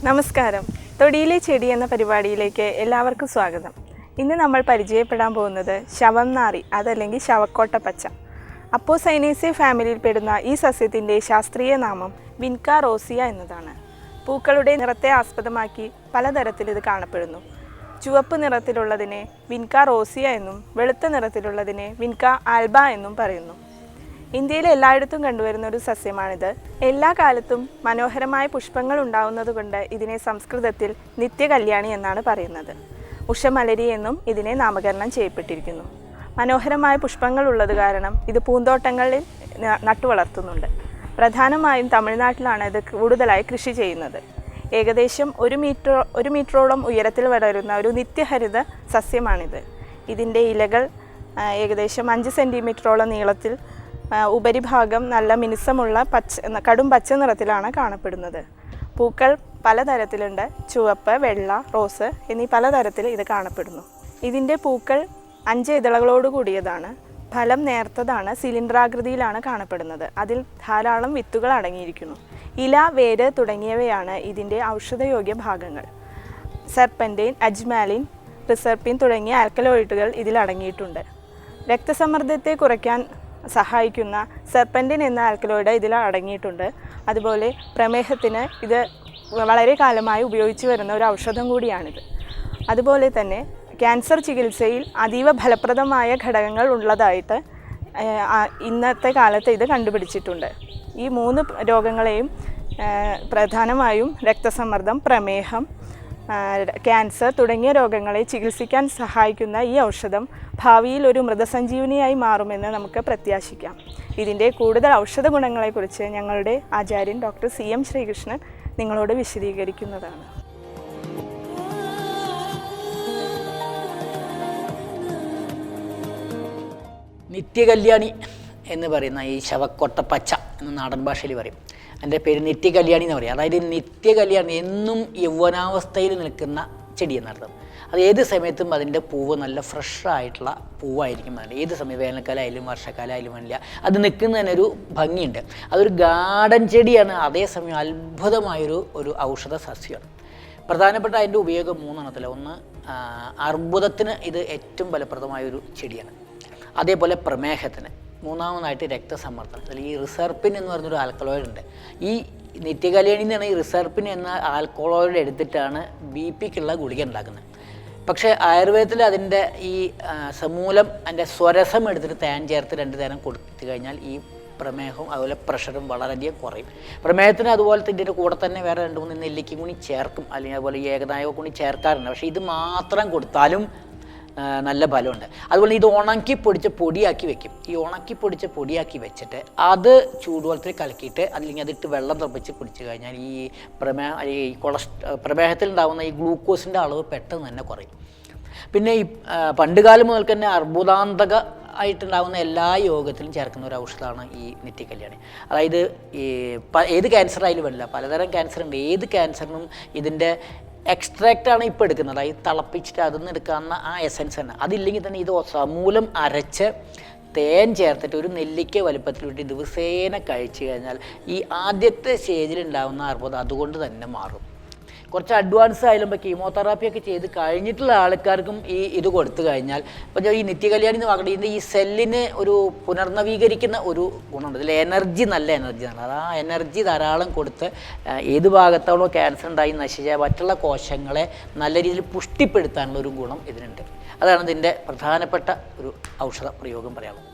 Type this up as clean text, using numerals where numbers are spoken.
നമസ്കാരം. തൊടിയിലെ ചെടി എന്ന പരിപാടിയിലേക്ക് എല്ലാവർക്കും സ്വാഗതം. ഇന്ന് നമ്മൾ പരിചയപ്പെടാൻ പോകുന്നത് ശവംനാറി, അതല്ലെങ്കിൽ ശവക്കോട്ടപ്പച്ച. അപ്പോസൈനേസേ ഫാമിലിയിൽപ്പെടുന്ന ഈ സസ്യത്തിൻ്റെ ശാസ്ത്രീയ നാമം വിൻക റോസിയ എന്നതാണ്. പൂക്കളുടെ നിറത്തെ ആസ്പദമാക്കി പലതരത്തിൽ ഇത് കാണപ്പെടുന്നു. ചുവപ്പ് നിറത്തിലുള്ളതിനെ വിൻക റോസിയ എന്നും വെളുത്ത നിറത്തിലുള്ളതിനെ വിൻക ആൽബ എന്നും പറയുന്നു. ഇന്ത്യയിൽ എല്ലായിടത്തും കണ്ടുവരുന്ന ഒരു സസ്യമാണിത്. എല്ലാ കാലത്തും മനോഹരമായ പുഷ്പങ്ങൾ ഉണ്ടാവുന്നതുകൊണ്ട് ഇതിനെ സംസ്കൃതത്തിൽ നിത്യകല്യാണി എന്നാണ് പറയുന്നത്. ഉഷമലരി എന്നും ഇതിനെ നാമകരണം ചെയ്യപ്പെട്ടിരിക്കുന്നു. മനോഹരമായ പുഷ്പങ്ങൾ ഉള്ളത് കാരണം ഇത് പൂന്തോട്ടങ്ങളിൽ നട്ടുവളർത്തുന്നുണ്ട്. പ്രധാനമായും തമിഴ്നാട്ടിലാണ് ഇത് കൂടുതലായി കൃഷി ചെയ്യുന്നത്. ഏകദേശം ഒരു മീറ്ററോളം ഉയരത്തിൽ വളരുന്ന ഒരു നിത്യഹരിത സസ്യമാണിത്. ഇതിൻ്റെ ഇലകൾ ഏകദേശം 5 സെൻറ്റിമീറ്ററോളം നീളത്തിൽ, ഉപരിഭാഗം നല്ല മിനുസമുള്ള കടും പച്ച നിറത്തിലാണ് കാണപ്പെടുന്നത്. പൂക്കൾ പലതരത്തിലുണ്ട്. ചുവപ്പ്, വെള്ള, റോസ് എന്നീ പലതരത്തിൽ ഇത് കാണപ്പെടുന്നു. ഇതിൻ്റെ പൂക്കൾ 5 ഇതളുകളോട് കൂടിയതാണ്. ഫലം നേർത്തതാണ്, സിലിണ്ടറാകൃതിയിലാണ് കാണപ്പെടുന്നത്. അതിൽ ധാരാളം വിത്തുകൾ അടങ്ങിയിരിക്കുന്നു. ഇല, വേര് തുടങ്ങിയവയാണ് ഇതിൻ്റെ ഔഷധയോഗ്യ ഭാഗങ്ങൾ. സെർപ്പൻറ്റൈൻ, അജ്മാലിൻ, റിസർപ്പിൻ തുടങ്ങിയ ആൽക്കലോയിഡുകൾ ഇതിൽ അടങ്ങിയിട്ടുണ്ട്. രക്തസമ്മർദ്ദത്തെ കുറയ്ക്കാൻ സഹായിക്കുന്ന സെർപ്പൻറ്റിൻ എന്ന ആൽക്കലോയിഡ് ഇതിൽ അടങ്ങിയിട്ടുണ്ട്. അതുപോലെ പ്രമേഹത്തിന് ഇത് വളരെ കാലമായി ഉപയോഗിച്ചു വരുന്ന ഒരു ഔഷധം കൂടിയാണിത്. അതുപോലെ തന്നെ ക്യാൻസർ ചികിത്സയിൽ അതീവ ഫലപ്രദമായ ഘടകങ്ങൾ ഉള്ളതായിട്ട് ഇന്നത്തെ കാലത്ത് ഇത് കണ്ടുപിടിച്ചിട്ടുണ്ട്. ഈ 3 രോഗങ്ങളെയും പ്രധാനമായും രക്തസമ്മർദ്ദം, പ്രമേഹം, ക്യാൻസർ തുടങ്ങിയ രോഗങ്ങളെ ചികിത്സിക്കാൻ സഹായിക്കുന്ന ഈ ഔഷധം ഭാവിയിൽ ഒരു മൃതസഞ്ജീവനിയായി മാറുമെന്ന് നമുക്ക് പ്രത്യാശിക്കാം. ഇതിൻ്റെ കൂടുതൽ ഔഷധ ഗുണങ്ങളെക്കുറിച്ച് ഞങ്ങളുടെ ആചാര്യൻ ഡോക്ടർ CM ശ്രീകൃഷ്ണൻ നിങ്ങളോട് വിശദീകരിക്കുന്നതാണ്. നിത്യകല്യാണി എന്ന് പറയുന്ന ഈ ശവക്കോട്ടപ്പച്ച എന്ന് നാടൻ ഭാഷയിൽ പറയും. എൻ്റെ പേര് നിത്യകല്യാണി എന്ന് പറയും. അതായത് നിത്യകല്യാണി, എന്നും യൗവനാവസ്ഥയിൽ നിൽക്കുന്ന ചെടി എന്നർത്ഥം. അത് ഏത് സമയത്തും അതിൻ്റെ പൂവ് നല്ല ഫ്രഷായിട്ടുള്ള പൂവായിരിക്കും. അതിൻ്റെ ഏത് സമയം, വേനൽക്കാലമായാലും വർഷക്കാലമായാലും വേണ്ടില്ല, അത് നിൽക്കുന്നതിന് ഒരു ഭംഗിയുണ്ട്. അതൊരു ഗാർഡൻ ചെടിയാണ്, അതേസമയം അത്ഭുതമായൊരു ഔഷധ സസ്യമാണ്. പ്രധാനപ്പെട്ട അതിൻ്റെ ഉപയോഗം 3 എണ്ണത്തിലാണ്. ഒന്ന്, അർബുദത്തിന് ഇത് ഏറ്റവും ഫലപ്രദമായൊരു ചെടിയാണ്. അതേപോലെ പ്രമേഹത്തിന്, മൂന്നാമതായിട്ട് രക്തസമ്മർദ്ദം. അതിൽ ഈ റിസർപ്പിൻ എന്ന് പറഞ്ഞൊരു ആൽക്കലോയിഡ് ഉണ്ട്. ഈ നിത്യകല്യാണിയിൽ നിന്നാണ് ഈ റിസർപ്പിൻ എന്ന ആൽക്കലോയിഡ് എടുത്തിട്ടാണ് BPക്കുള്ള ഗുളിക ഉണ്ടാക്കുന്നത്. പക്ഷേ ആയുർവേദത്തിൽ അതിൻ്റെ ഈ സമൂലം അതിൻ്റെ സ്വരസം എടുത്തിട്ട് തേൻ ചേർത്ത് 2 നേരം കൊടുത്തു കഴിഞ്ഞാൽ ഈ പ്രമേഹവും അതുപോലെ പ്രഷറും വളരെയധികം കുറയും. പ്രമേഹത്തിന് അതുപോലെ ഇതിൻ്റെ കൂടെ തന്നെ വേറെ 2-3 നെല്ലിക്കയും കൂടി ചേർക്കും, അല്ലെങ്കിൽ അതുപോലെ ഏകനായകം കൂടി ചേർക്കാറുണ്ട്. പക്ഷേ ഇത് മാത്രം കൊടുത്താലും നല്ല ഫലമുണ്ട്. അതുപോലെ ഇത് ഉണക്കി പൊടിച്ച പൊടിയാക്കി വെക്കും. ഈ ഉണക്കി പൊടിച്ച പൊടിയാക്കി വെച്ചിട്ട് അത് ചൂടുവെള്ളത്തിൽ കലക്കിയിട്ട് അല്ലെങ്കിൽ അതിട്ട് വെള്ളം തിളപ്പിച്ച് കുടിച്ചു കഴിഞ്ഞാൽ ഈ പ്രമേഹത്തിൽ ഉണ്ടാകുന്ന ഈ ഗ്ലൂക്കോസിൻ്റെ അളവ് പെട്ടെന്ന് തന്നെ കുറയും. പിന്നെ ഈ പണ്ടുകാലം മുതൽ തന്നെ അർബുദാന്തക ആയിട്ടുണ്ടാകുന്ന എല്ലാ യോഗത്തിലും ചേർക്കുന്ന ഒരു ഔഷധമാണ് ഈ നിത്യകല്യാണി. അതായത് ഈ ഏത് ക്യാൻസർ ആയാലും വേണ്ടില്ല, പലതരം ക്യാൻസർ ഉണ്ട്. ഏത് ക്യാൻസറിനും ഇതിൻ്റെ എക്സ്ട്രാക്റ്റാണ് ഇപ്പോൾ എടുക്കുന്നത്. അതായത് തിളപ്പിച്ചിട്ട് അതിൽ നിന്ന് എടുക്കാവുന്ന ആ എസൻസ് തന്നെ. അതില്ലെങ്കിൽ തന്നെ ഇത് സമൂലം അരച്ച് തേൻ ചേർത്തിട്ട് ഒരു നെല്ലിക്ക വലുപ്പത്തിലിട്ട് ദിവസേന കഴിച്ചു കഴിഞ്ഞാൽ ഈ ആദ്യത്തെ സ്റ്റേജിലുണ്ടാകുന്ന അർബുദം അതുകൊണ്ട് തന്നെ മാറും. കുറച്ച് അഡ്വാൻസ് ആയാലും ഇപ്പോൾ കീമോതെറാപ്പിയൊക്കെ ചെയ്ത് കഴിഞ്ഞിട്ടുള്ള ആൾക്കാർക്കും ഇത് കൊടുത്തു കഴിഞ്ഞാൽ, ഇപ്പോൾ ഈ നിത്യകല്യാണി എന്ന് പറയുന്നത് ഈ സെല്ലിനെ ഒരു പുനർനവീകരിക്കുന്ന ഒരു ഗുണമുണ്ട്. ഇതിൽ എനർജി, നല്ല എനർജിയാണ്. അത് ആ എനർജി ധാരാളം കൊടുത്ത് ഏത് ഭാഗത്താണോ ക്യാൻസർ ഉണ്ടായി നശിച്ച മറ്റുള്ള കോശങ്ങളെ നല്ല രീതിയിൽ പുഷ്ടിപ്പെടുത്താനുള്ള ഒരു ഗുണം ഇതിനുണ്ട്. അതാണ് ഇതിൻ്റെ പ്രധാനപ്പെട്ട ഒരു ഔഷധ പ്രയോഗം പറയാനുള്ളത്.